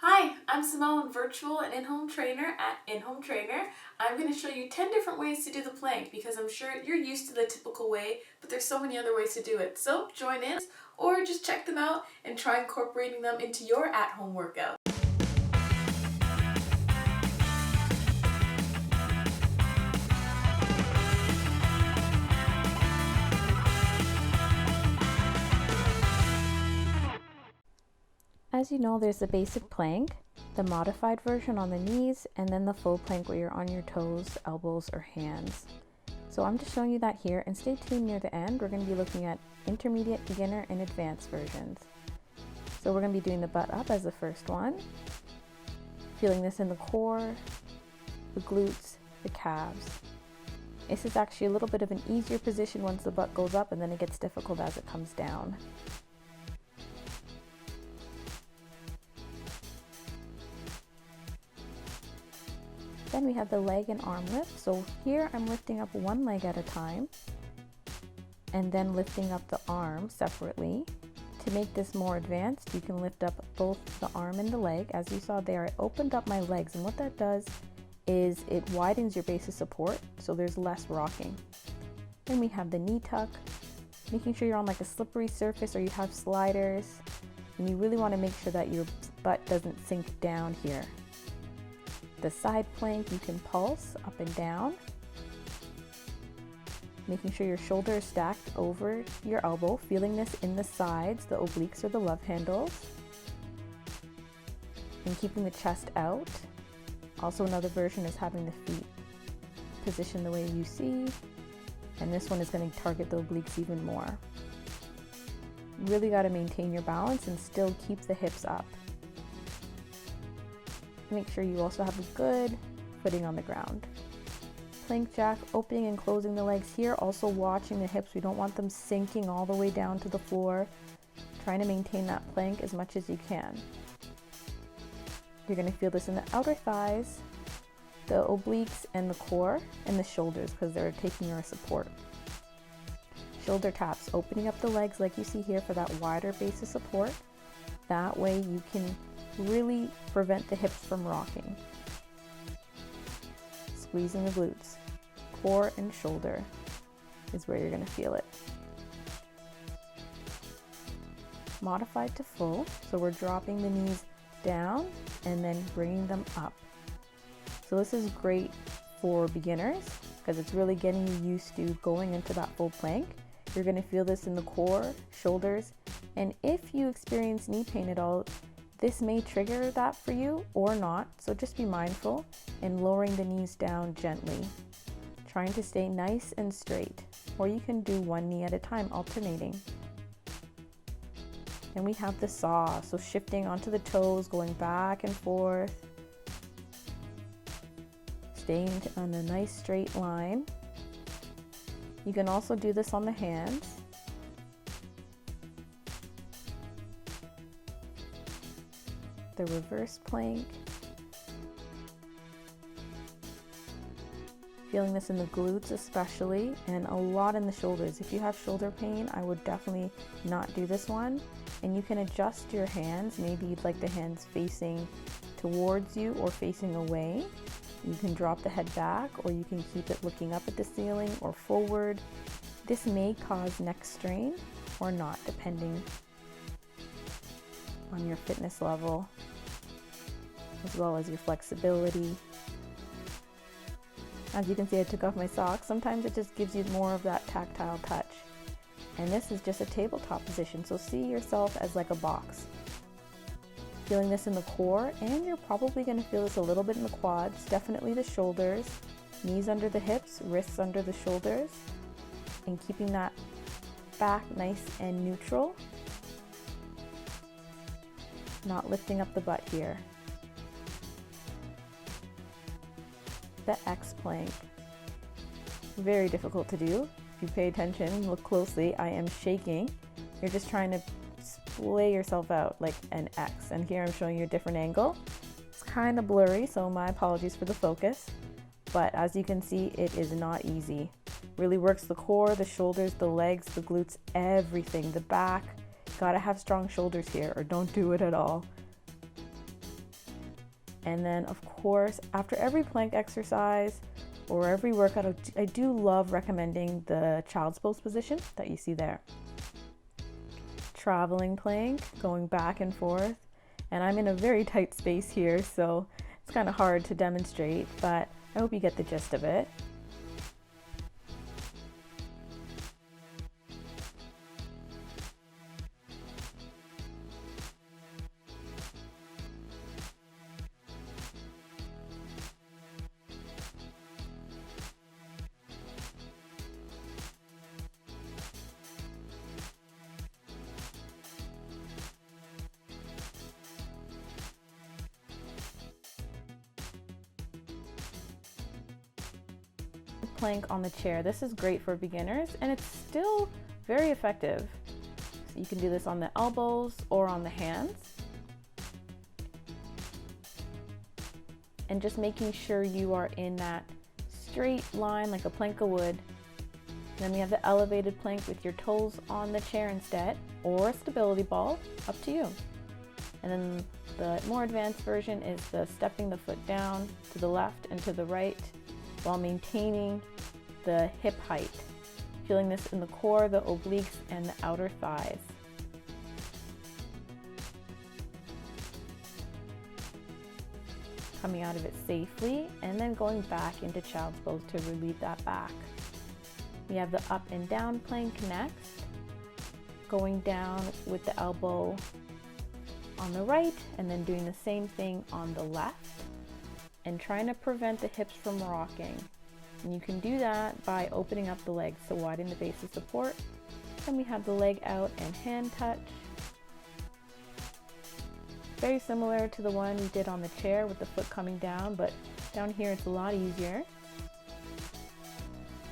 Hi, I'm Simone, virtual and in-home trainer at In-Home Trainer. I'm going to show you 10 different ways to do the plank because I'm sure you're used to the typical way, but there's so many other ways to do it. So join in or just check them out and try incorporating them into your at-home workout. As you know, there's the basic plank, the modified version on the knees, and then the full plank where you're on your toes, elbows, or hands. So I'm just showing you that here, and stay tuned near the end. We're going to be looking at intermediate, beginner, and advanced versions. So we're going to be doing the butt up as the first one, feeling this in the core, the glutes, the calves. This is actually a little bit of an easier position once the butt goes up, and then it gets difficult as it comes down. Then we have the leg and arm lift. So here I'm lifting up one leg at a time and then lifting up the arm separately. To make this more advanced, you can lift up both the arm and the leg. As you saw there, I opened up my legs, and what that does is it widens your base of support, so there's less rocking. Then we have the knee tuck, making sure you're on like a slippery surface or you have sliders, and you really want to make sure that your butt doesn't sink down here. The side plank, you can pulse up and down, making sure your shoulder is stacked over your elbow, feeling this in the sides, the obliques or the love handles, and keeping the chest out. Also, another version is having the feet positioned the way you see, and this one is going to target the obliques even more. You really got to maintain your balance and still keep the hips up. Make sure you also have a good footing on the ground. Plank jack, opening and closing the legs here, also watching the hips. We don't want them sinking all the way down to the floor. Trying to maintain that plank as much as you can. You're going to feel this in the outer thighs, the obliques and the core, and the shoulders because they're taking your support. Shoulder taps, opening up the legs like you see here for that wider base of support. That way you can really prevent the hips from rocking. Squeezing the glutes. Core and shoulder is where you're going to feel it. Modified to full, so we're dropping the knees down and then bringing them up. So this is great for beginners because it's really getting you used to going into that full plank. You're going to feel this in the core, shoulders, and if you experience knee pain at all, this may trigger that for you or not, so just be mindful in lowering the knees down gently, trying to stay nice and straight, or you can do one knee at a time, alternating. Then we have the saw, so shifting onto the toes, going back and forth, staying on a nice straight line. You can also do this on the hands. The reverse plank. Feeling this in the glutes especially, and a lot in the shoulders. If you have shoulder pain, I would definitely not do this one. And you can adjust your hands. Maybe you'd like the hands facing towards you or facing away. You can drop the head back, or you can keep it looking up at the ceiling or forward. This may cause neck strain or not, depending on your fitness level, as well as your flexibility. As you can see, I took off my socks. Sometimes it just gives you more of that tactile touch. And this is just a tabletop position, so see yourself as like a box. Feeling this in the core, and you're probably going to feel this a little bit in the quads, definitely the shoulders, knees under the hips, wrists under the shoulders, and keeping that back nice and neutral. Not lifting up the butt here. The X plank. Very difficult to do. If you pay attention, look closely, I am shaking. You're just trying to splay yourself out like an X. And here I'm showing you a different angle. It's kind of blurry, so my apologies for the focus. But as you can see, it is not easy. Really works the core, the shoulders, the legs, the glutes, everything. The back. Gotta have strong shoulders here, or don't do it at all. And then of course, after every plank exercise or every workout, I do love recommending the child's pose position that you see there. Traveling plank, going back and forth. And I'm in a very tight space here, so it's kind of hard to demonstrate, but I hope you get the gist of it. Plank on the chair. This is great for beginners and it's still very effective. So you can do this on the elbows or on the hands. And just making sure you are in that straight line like a plank of wood. Then we have the elevated plank with your toes on the chair instead, or a stability ball, up to you. And then the more advanced version is the stepping the foot down to the left and to the right, while maintaining the hip height. Feeling this in the core, the obliques, and the outer thighs. Coming out of it safely, and then going back into child's pose to relieve that back. We have the up and down plank next. Going down with the elbow on the right, and then doing the same thing on the left. And trying to prevent the hips from rocking. And you can do that by opening up the legs to widen the base of support. Then we have the leg out and hand touch. Very similar to the one we did on the chair with the foot coming down, but down here it's a lot easier.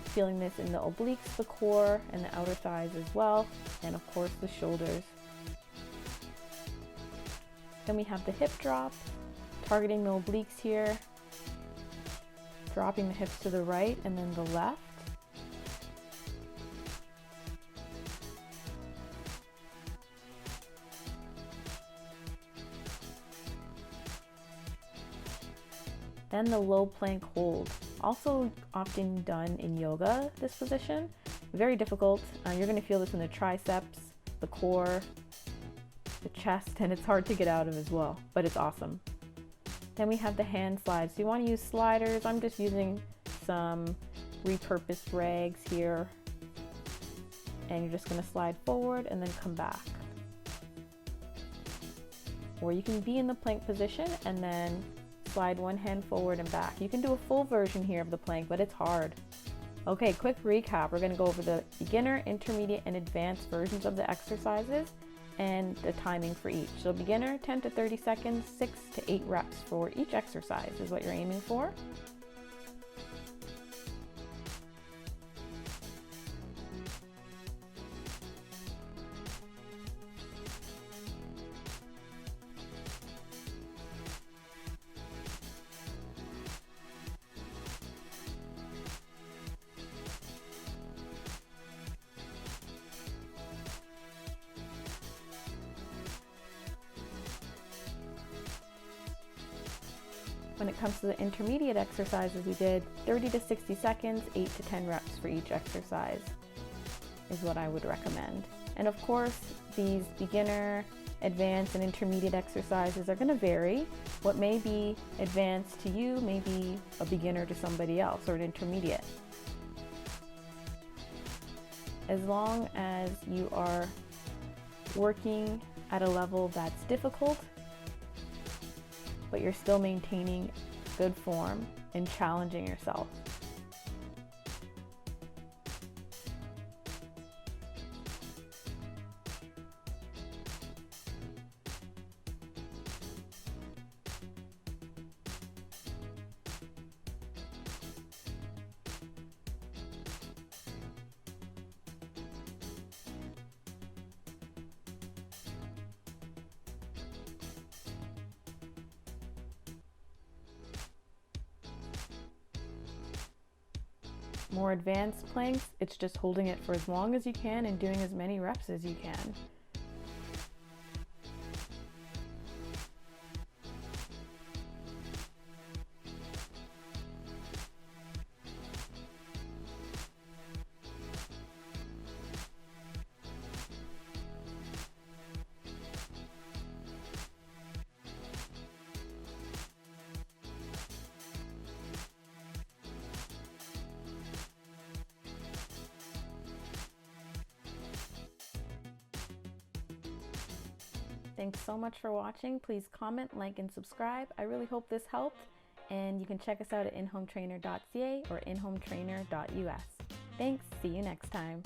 Feeling this in the obliques, the core, and the outer thighs as well, and of course the shoulders. Then we have the hip drop. Targeting the obliques here, dropping the hips to the right and then the left. Then the low plank hold, also often done in yoga, this position. Very difficult. You're going to feel this in the triceps, the core, the chest, and it's hard to get out of as well, but it's awesome. Then we have the hand slides. So you want to use sliders. I'm just using some repurposed rags here. And you're just going to slide forward and then come back. Or you can be in the plank position and then slide one hand forward and back. You can do a full version here of the plank, but it's hard. Okay, quick recap. We're going to go over the beginner, intermediate, and advanced versions of the exercises and the timing for each. So beginner, 10 to 30 seconds, 6 to 8 reps for each exercise is what you're aiming for. When it comes to the intermediate exercises, we did 30 to 60 seconds, 8 to 10 reps for each exercise is what I would recommend. And of course, these beginner, advanced, and intermediate exercises are going to vary. What may be advanced to you may be a beginner to somebody else, or an intermediate. As long as you are working at a level that's difficult, but you're still maintaining good form and challenging yourself. More advanced planks, it's just holding it for as long as you can and doing as many reps as you can. Thanks so much for watching. Please comment, like, and subscribe. I really hope this helped. And you can check us out at inhometrainer.ca or inhometrainer.us. Thanks. See you next time.